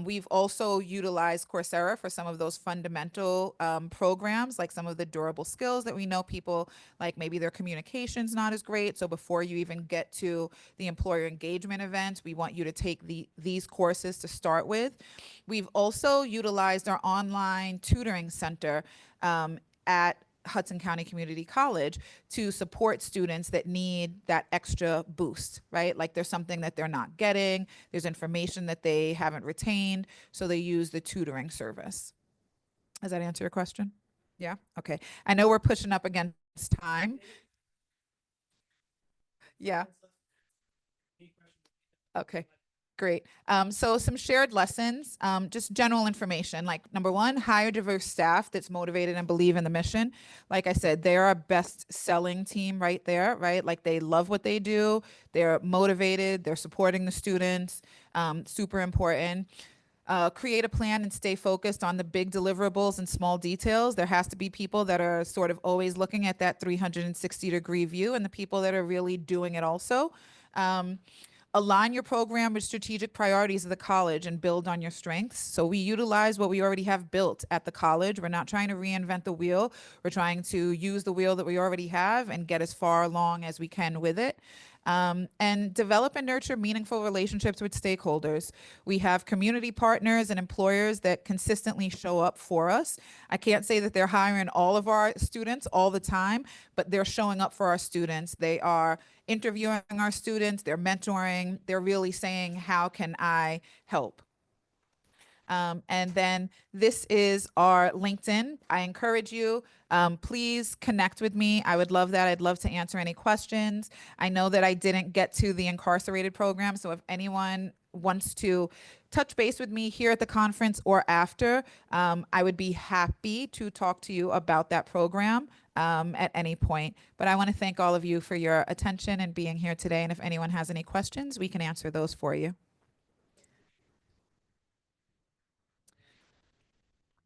B: We've also utilized Coursera for some of those fundamental programs, like some of the durable skills that we know people, like maybe their communication's not as great. So before you even get to the employer engagement events, we want you to take these courses to start with. We've also utilized our online tutoring center at Hudson County Community College to support students that need that extra boost, right? Like there's something that they're not getting, there's information that they haven't retained, so they use the tutoring service. Does that answer your question? Yeah? Okay. I know we're pushing up against time. Yeah. Okay. Great. So some shared lessons, just general information, like number one, hire diverse staff that's motivated and believe in the mission. Like I said, they're our best selling team right there, right? Like they love what they do. They're motivated. They're supporting the students. Super important. Create a plan and stay focused on the big deliverables and small details. There has to be people that are sort of always looking at that 360-degree view and the people that are really doing it also. Align your program with strategic priorities of the college and build on your strengths. So we utilize what we already have built at the college. We're not trying to reinvent the wheel. We're trying to use the wheel that we already have and get as far along as we can with it. and develop and nurture meaningful relationships with stakeholders. We have community partners and employers that consistently show up for us. I can't say that they're hiring all of our students all the time, but they're showing up for our students. They are interviewing our students, they're mentoring, they're really saying, how can I help? And then this is our LinkedIn. I encourage you, please connect with me. I would love that. I'd love to answer any questions. I know that I didn't get to the incarcerated program, so if anyone wants to touch base with me here at the conference or after, I would be happy to talk to you about that program at any point. But I want to thank all of you for your attention and being here today. And if anyone has any questions, we can answer those for you.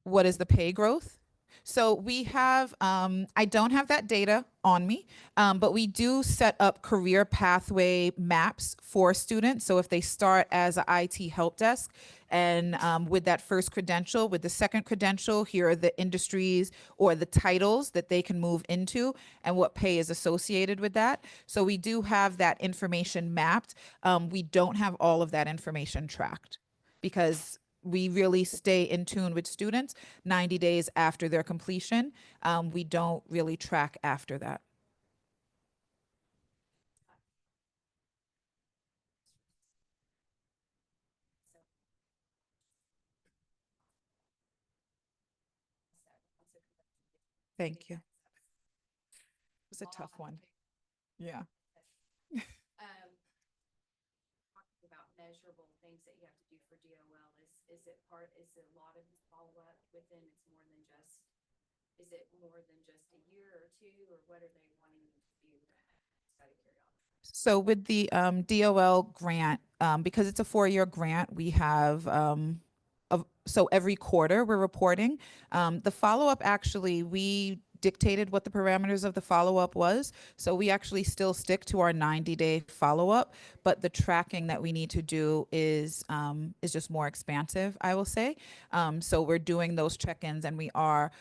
B: What is the pay growth? So we have, I don't have that data on me, but we do set up career pathway maps for students. So if they start as an IT help desk and with that first credential, with the second credential, here are the industries or the titles that they can move into and what pay is associated with that. So we do have that information mapped. We don't have all of that information tracked because we really stay in tune with students 90 days after their completion. We don't really track after that. Thank you. It was a tough one. Yeah.
C: Talking about measurable things that you have to do for DOL, is it a lot of follow-up within, it's more than just, is it more than just a year or two, or what are they wanting you to do? Just out of curiosity.
B: So with the DOL grant, because it's a 4-year grant, we have so every quarter we're reporting. The follow-up, actually, we dictated what the parameters of the follow-up was. So we actually still stick to our 90-day follow-up, but the tracking that we need to do is just more expansive, I will say. So we're doing those check-ins, and we are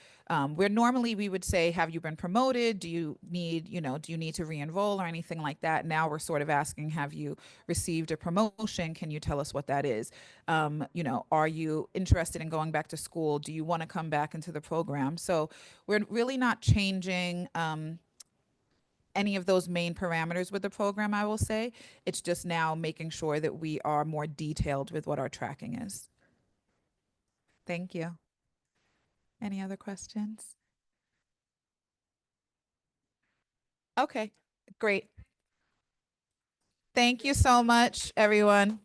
B: where normally we would say, have you been promoted? Do you need to re-enroll or anything like that? Now we're sort of asking, have you received a promotion? Can you tell us what that is? Are you interested in going back to school? Do you want to come back into the program? So we're really not changing any of those main parameters with the program, I will say. It's just now making sure that we are more detailed with what our tracking is. Thank you. Any other questions? Okay, great. Thank you so much, everyone.